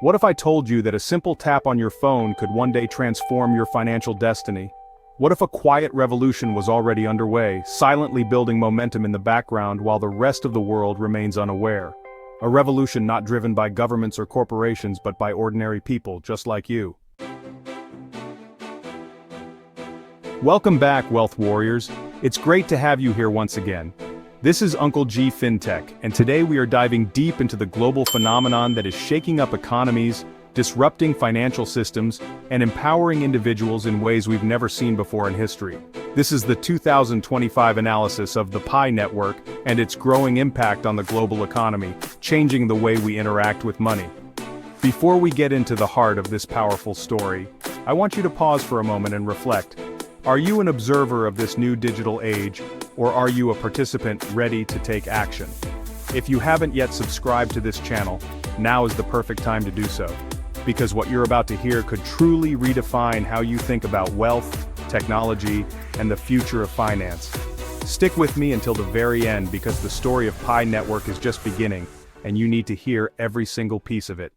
What if I told you that a simple tap on your phone could one day transform your financial destiny? What if a quiet revolution was already underway, silently building momentum in the background while the rest of the world remains unaware? A revolution not driven by governments or corporations but by ordinary people just like you. Welcome back, Wealth Warriors. It's great to have you here once again. This is Uncle G FinTech, and today we are diving deep into the global phenomenon that is shaking up economies, disrupting financial systems, and empowering individuals in ways we've never seen before in history. This is the 2025 analysis of the Pi Network and its growing impact on the global economy, changing the way we interact with money. Before we get into the heart of this powerful story, I want you to pause for a moment and reflect. Are you an observer of this new digital age, or are you a participant ready to take action? If you haven't yet subscribed to this channel, now is the perfect time to do so, because what you're about to hear could truly redefine how you think about wealth, technology, and the future of finance. Stick with me until the very end because the story of Pi Network is just beginning, and you need to hear every single piece of it.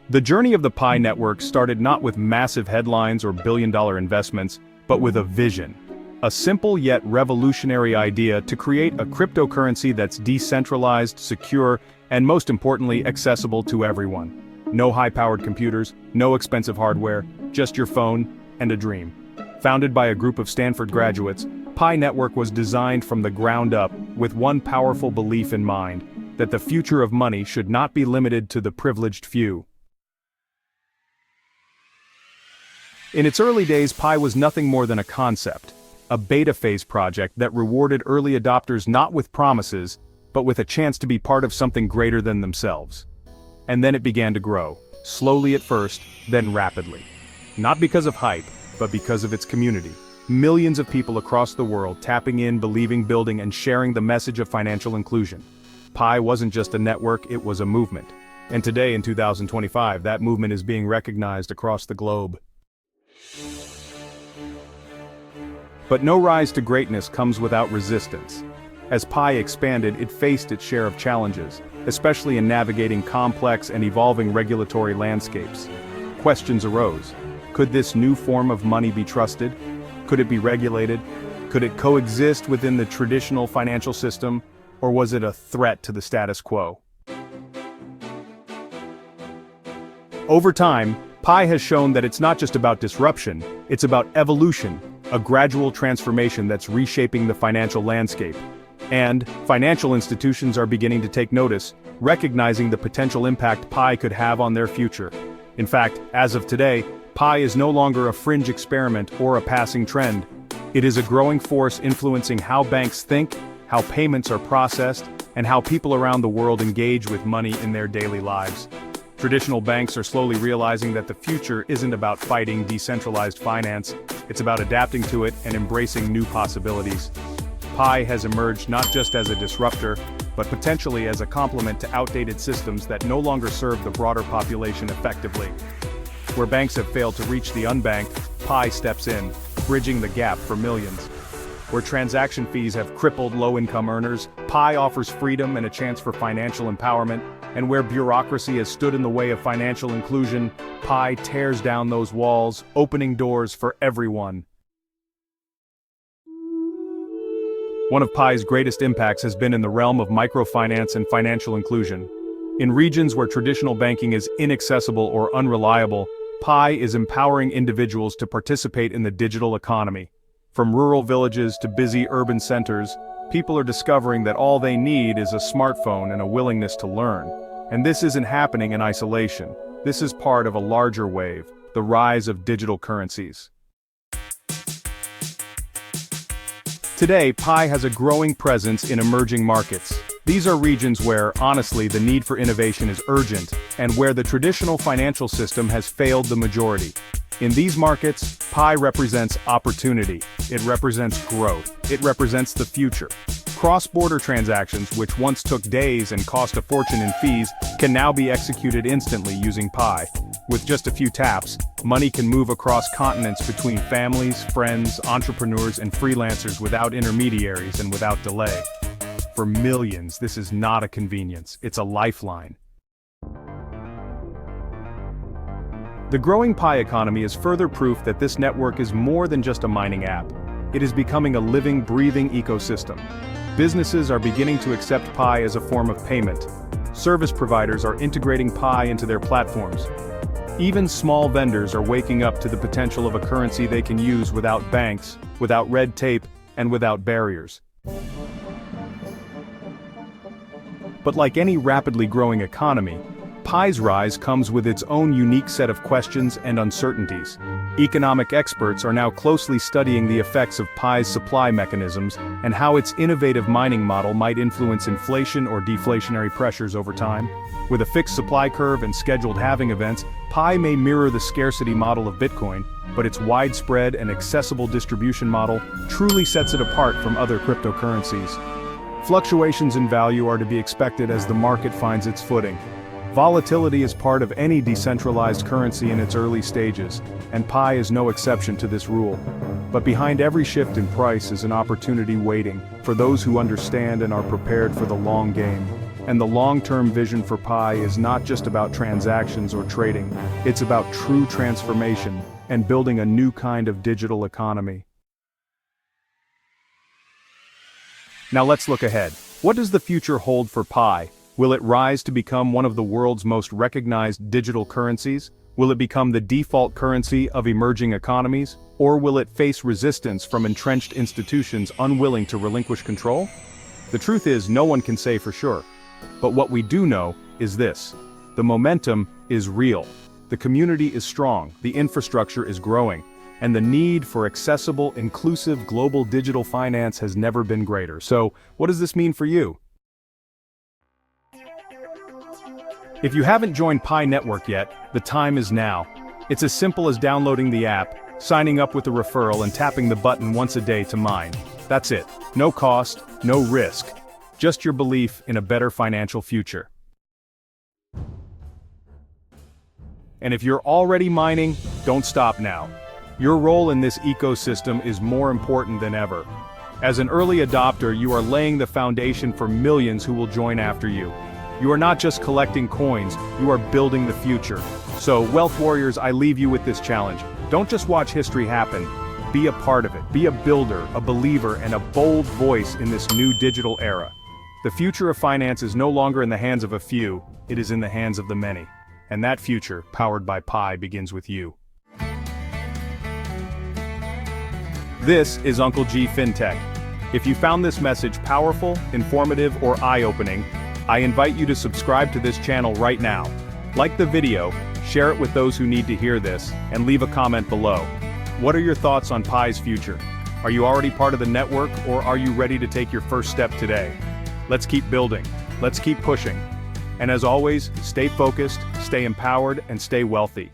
The journey of the Pi Network started not with massive headlines or billion-dollar investments, but with a vision. A simple yet revolutionary idea to create a cryptocurrency that's decentralized, secure, and most importantly, accessible to everyone. No high-powered computers, no expensive hardware, just your phone and a dream. Founded by a group of Stanford graduates, Pi Network was designed from the ground up with one powerful belief in mind, that the future of money should not be limited to the privileged few. In its early days, Pi was nothing more than a concept, a beta phase project that rewarded early adopters not with promises, but with a chance to be part of something greater than themselves. And then it began to grow, slowly at first, then rapidly. Not because of hype, but because of its community. Millions of people across the world tapping in, believing, building, and sharing the message of financial inclusion. Pi wasn't just a network, it was a movement. And today, in 2025, that movement is being recognized across the globe. But no rise to greatness comes without resistance. As Pi expanded, it faced its share of challenges, especially in navigating complex and evolving regulatory landscapes. Questions arose. Could this new form of money be trusted? Could it be regulated? Could it coexist within the traditional financial system, or was it a threat to the status quo? Over time, Pi has shown that it's not just about disruption, it's about evolution, a gradual transformation that's reshaping the financial landscape. And financial institutions are beginning to take notice, recognizing the potential impact Pi could have on their future. In fact, as of today, Pi is no longer a fringe experiment or a passing trend. It is a growing force influencing how banks think, how payments are processed, and how people around the world engage with money in their daily lives. Traditional banks are slowly realizing that the future isn't about fighting decentralized finance, it's about adapting to it and embracing new possibilities. Pi has emerged not just as a disruptor, but potentially as a complement to outdated systems that no longer serve the broader population effectively. Where banks have failed to reach the unbanked, Pi steps in, bridging the gap for millions. Where transaction fees have crippled low-income earners, Pi offers freedom and a chance for financial empowerment. And where bureaucracy has stood in the way of financial inclusion, Pi tears down those walls, opening doors for everyone. One of Pi's greatest impacts has been in the realm of microfinance and financial inclusion. In regions where traditional banking is inaccessible or unreliable, Pi is empowering individuals to participate in the digital economy. From rural villages to busy urban centers, people are discovering that all they need is a smartphone and a willingness to learn. And this isn't happening in isolation. This is part of a larger wave, the rise of digital currencies. Today, Pi has a growing presence in emerging markets. These are regions where, honestly, the need for innovation is urgent, and where the traditional financial system has failed the majority. In these markets, Pi represents opportunity, it represents growth, it represents the future. Cross-border transactions, which once took days and cost a fortune in fees, can now be executed instantly using Pi. With just a few taps, money can move across continents between families, friends, entrepreneurs, and freelancers without intermediaries and without delay. For millions, this is not a convenience, it's a lifeline. The growing Pi economy is further proof that this network is more than just a mining app. It is becoming a living, breathing ecosystem. Businesses are beginning to accept Pi as a form of payment. Service providers are integrating Pi into their platforms. Even small vendors are waking up to the potential of a currency they can use without banks, without red tape, and without barriers. But like any rapidly growing economy, Pi's rise comes with its own unique set of questions and uncertainties. Economic experts are now closely studying the effects of Pi's supply mechanisms and how its innovative mining model might influence inflation or deflationary pressures over time. With a fixed supply curve and scheduled halving events, Pi may mirror the scarcity model of Bitcoin, but its widespread and accessible distribution model truly sets it apart from other cryptocurrencies. Fluctuations in value are to be expected as the market finds its footing. Volatility is part of any decentralized currency in its early stages, and Pi is no exception to this rule. But behind every shift in price is an opportunity waiting for those who understand and are prepared for the long game. And the long-term vision for Pi is not just about transactions or trading, it's about true transformation and building a new kind of digital economy. Now let's look ahead. What does the future hold for Pi? Will it rise to become one of the world's most recognized digital currencies? Will it become the default currency of emerging economies? Or will it face resistance from entrenched institutions unwilling to relinquish control? The truth is, no one can say for sure. But what we do know is this: the momentum is real. The community is strong, the infrastructure is growing, and the need for accessible, inclusive global digital finance has never been greater. So, what does this mean for you? If you haven't joined Pi Network yet, the time is now. It's as simple as downloading the app, signing up with a referral and tapping the button once a day to mine. That's it. No cost, no risk. Just your belief in a better financial future. And if you're already mining, don't stop now. Your role in this ecosystem is more important than ever. As an early adopter, you are laying the foundation for millions who will join after you. You are not just collecting coins, you are building the future. So, Wealth Warriors, I leave you with this challenge. Don't just watch history happen. Be a part of it. Be a builder, a believer, and a bold voice in this new digital era. The future of finance is no longer in the hands of a few, it is in the hands of the many. And that future, powered by Pi, begins with you. This is Uncle G FinTech. If you found this message powerful, informative, or eye-opening, I invite you to subscribe to this channel right now. Like the video, share it with those who need to hear this, and leave a comment below. What are your thoughts on Pi's future? Are you already part of the network, or are you ready to take your first step today? Let's keep building. Let's keep pushing. And as always, stay focused, stay empowered, and stay wealthy.